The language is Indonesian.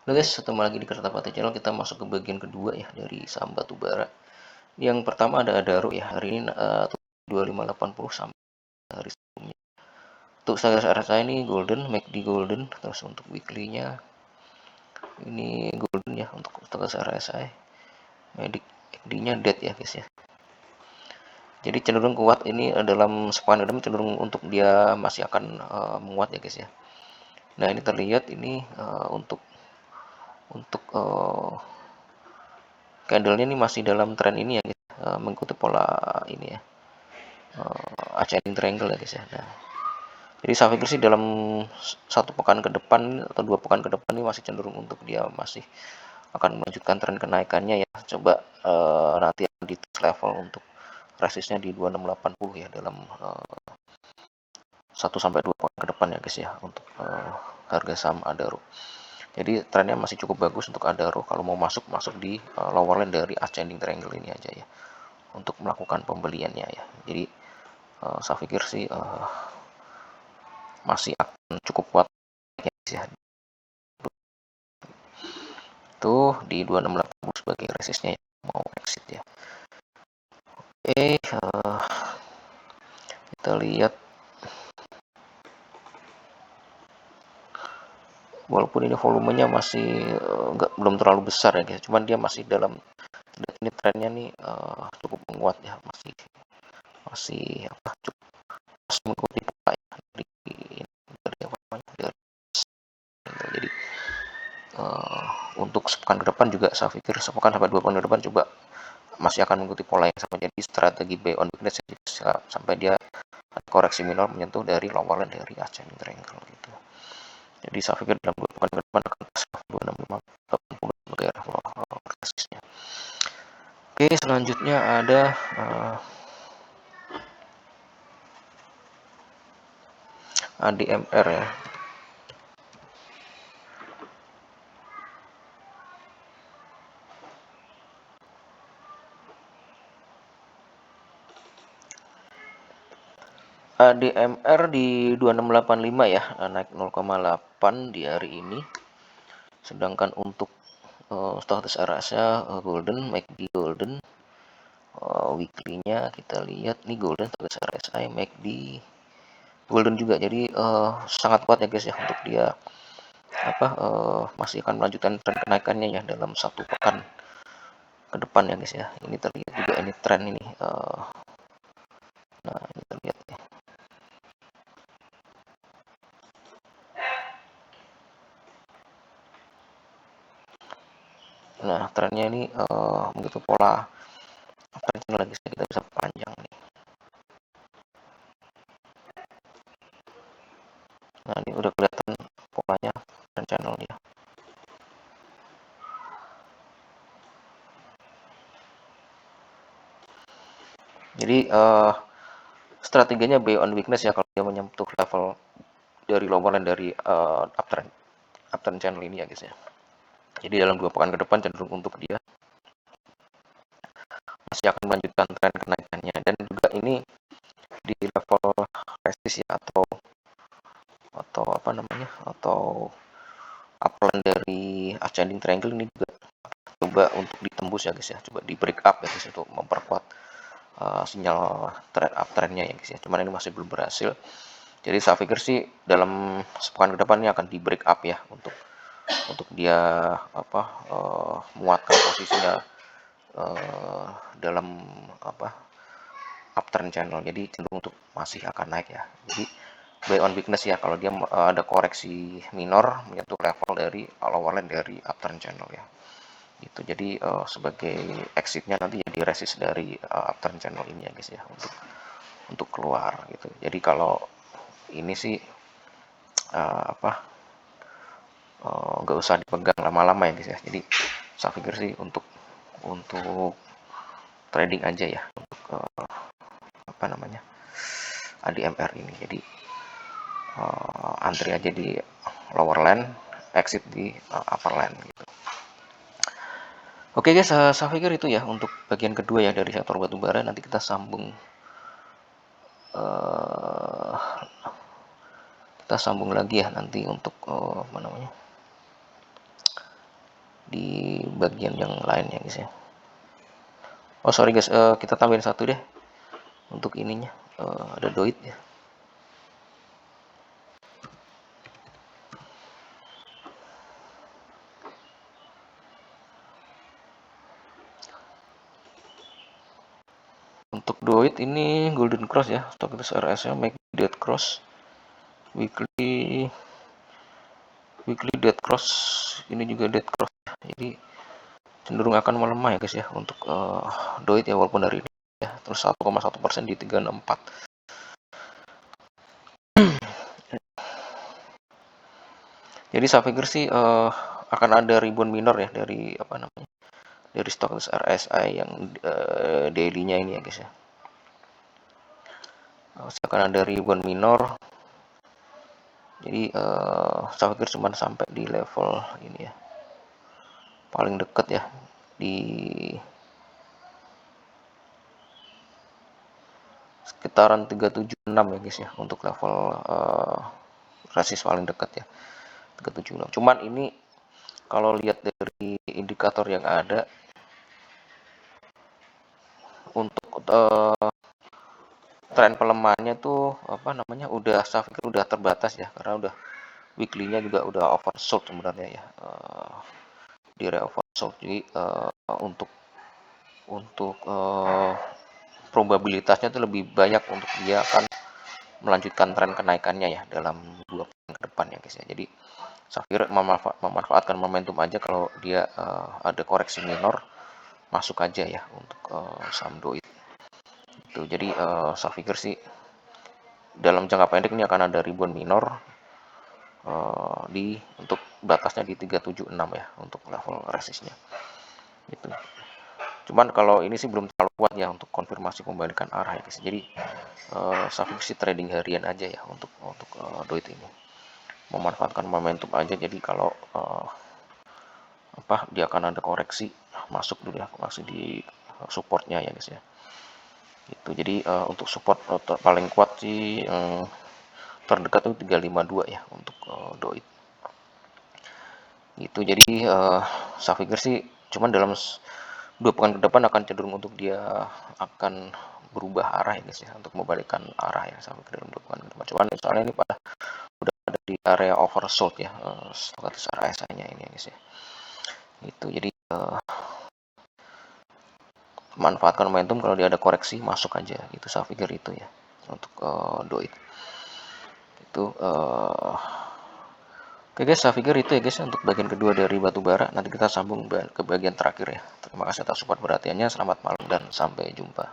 Halo guys, ketemu lagi di Kertapati Channel. Kita masuk ke bagian kedua ya dari saham batubara. Yang pertama ada Adaro ya. Hari ini 2580 sama hari sebelumnya. Untuk status RSI ini golden, MACD golden. Terus untuk weekly-nya ini golden ya untuk status RSI. MACD-nya dead ya guys ya. Jadi cenderung kuat ini dalam sepekan ke depan cenderung untuk dia masih akan menguat ya guys ya. Nah ini terlihat ini untuk candle-nya ini masih dalam tren ini ya guys, mengikuti pola ini ya, ascending triangle ya guys ya. Nah, jadi saya pikir sih dalam satu pekan ke depan atau 2 pekan ke depan ini masih cenderung untuk dia masih akan melanjutkan tren kenaikannya ya. Coba nanti di level untuk resistnya di 2680 ya dalam 1 sampai 2 pekan ke depan ya guys ya untuk harga saham Adaro. Jadi trennya masih cukup bagus untuk Adaro. Kalau mau masuk di lower line dari ascending triangle ini aja ya untuk melakukan pembeliannya ya. Jadi saya pikir sih masih akan cukup kuat ya. Tuh di 2680 sebagai resistnya ya, mau exit ya. Oke, kita lihat walaupun ini volumenya masih belum terlalu besar ya guys, cuman dia masih dalam ini trennya nih cukup menguat ya, masih apa cukup masih mengikuti pola ya dari apa namanya dari jadi untuk sepekan ke depan juga saya pikir sepekan sampai 2 pekan ke depan coba masih akan mengikuti pola yang sama, jadi strategi buy on weakness sampai dia koreksi minor menyentuh dari lower line dari ascending triangle gitu. Jadi saya pikir dalam 2 pekan ke depan akan pas 2680 sebagai level resistnya. Oke, selanjutnya ada ADMR ya. ADMR di 2685 ya, naik 0,8 di hari ini. Sedangkan untuk status RSI golden, MACD golden. Weekly-nya kita lihat nih golden, status RSI, MACD golden juga. Jadi sangat kuat ya guys ya untuk dia masih akan melanjutkan tren kenaikannya ya dalam 1 pekan ke depan ya guys ya. Ini terlihat juga ini tren ini. Nah ini terlihat ya. Nah trennya ini begitu pola tren lagi kita bisa panjang nih. Nah ini udah kelihatan polanya tren channel dia. Jadi strateginya buy on weakness ya kalau dia menyentuh level dari lower line dari uptrend channel ini ya guys ya. Jadi dalam 2 pekan ke depan cenderung untuk dia masih akan melanjutkan tren kenaikannya, dan juga ini di level resist ya atau apa namanya atau uptrend dari ascending triangle ini juga coba untuk ditembus ya guys ya, coba di break up ya guys untuk memperkuat sinyal trend uptrendnya ya guys ya. Cuman ini masih belum berhasil. Jadi saya pikir sih dalam sepekan ke depan ini akan di break up ya untuk dia menguatkan posisinya dalam uptrend channel. Jadi cenderung untuk masih akan naik ya. Jadi buy on weakness ya kalau dia ada koreksi minor menyentuh level dari lower line dari uptrend channel ya. Itu jadi sebagai exitnya nanti jadi resist dari uptrend channel ini ya guys ya untuk keluar gitu. Jadi kalau ini sih nggak usah dipegang lama-lama ya guys ya. Jadi saya pikir sih untuk trading aja ya untuk ADMR ini. Jadi antri aja di lower line, exit di upper line gitu. Oke guys, saya pikir itu ya untuk bagian kedua ya dari sektor batubara. Nanti kita sambung lagi ya nanti untuk di bagian yang lain ya guys ya. Oh sorry guys, kita tambahin satu deh untuk ininya, ada doit ya. Untuk doit ini golden cross ya, stokis RS nya make dead cross, weekly dead cross, ini juga dead cross, jadi cenderung akan melemah ya guys ya untuk doit ya, walaupun dari ini ya terus 1,1% di 364. Jadi saya pikir sih akan ada ribuan minor ya dari apa namanya, dari stokis RSI yang daily-nya ini ya guys ya. Akan ada ribuan minor, jadi saya pikir cuma sampai di level ini ya, paling dekat ya di sekitaran 376 ya guys ya untuk level resist paling dekat ya, 376. Cuman ini kalau lihat dari indikator yang ada untuk tren pelemahannya tuh apa namanya, udah saya pikir udah terbatas ya, karena udah weekly-nya juga udah oversold sebenarnya ya, di area oversold. Jadi untuk probabilitasnya itu lebih banyak untuk dia akan melanjutkan tren kenaikannya ya dalam 2 pekan ke depan ya guys ya. Jadi saya kira memanfaatkan momentum aja, kalau dia ada koreksi minor masuk aja ya untuk saham doit itu. Jadi saya pikir sih dalam jangka pendek ini akan ada ribuan minor untuk batasnya di 376 ya untuk level resistnya itu. Cuman kalau ini sih belum terlalu kuat ya untuk konfirmasi pembalikan arah ya guys. Jadi saya pikir sih trading harian aja ya untuk doit ini, memanfaatkan momentum aja. Jadi kalau dia akan ada koreksi, masuk dulu ya, masih di supportnya ya guys ya. Itu jadi untuk support paling kuat sih terdekat tuh 352 ya untuk doit. Itu jadi saya pikir sih cuman dalam 2 pekan ke depan akan cenderung untuk dia akan berubah arah ya guys ya, untuk membalikkan arah ya saya pikir dalam 2 pekan ke depan. Cuman soalnya ini udah ada di area oversold ya, stokastis RSI-nya ini ya guys ya. Itu jadi manfaatkan momentum, kalau dia ada koreksi masuk aja gitu, saya pikir itu ya untuk doit itu. Oke guys, saya pikir itu ya guys untuk bagian kedua dari batubara. Nanti kita sambung ke bagian terakhir ya. Terima kasih atas support perhatiannya, selamat malam dan sampai jumpa.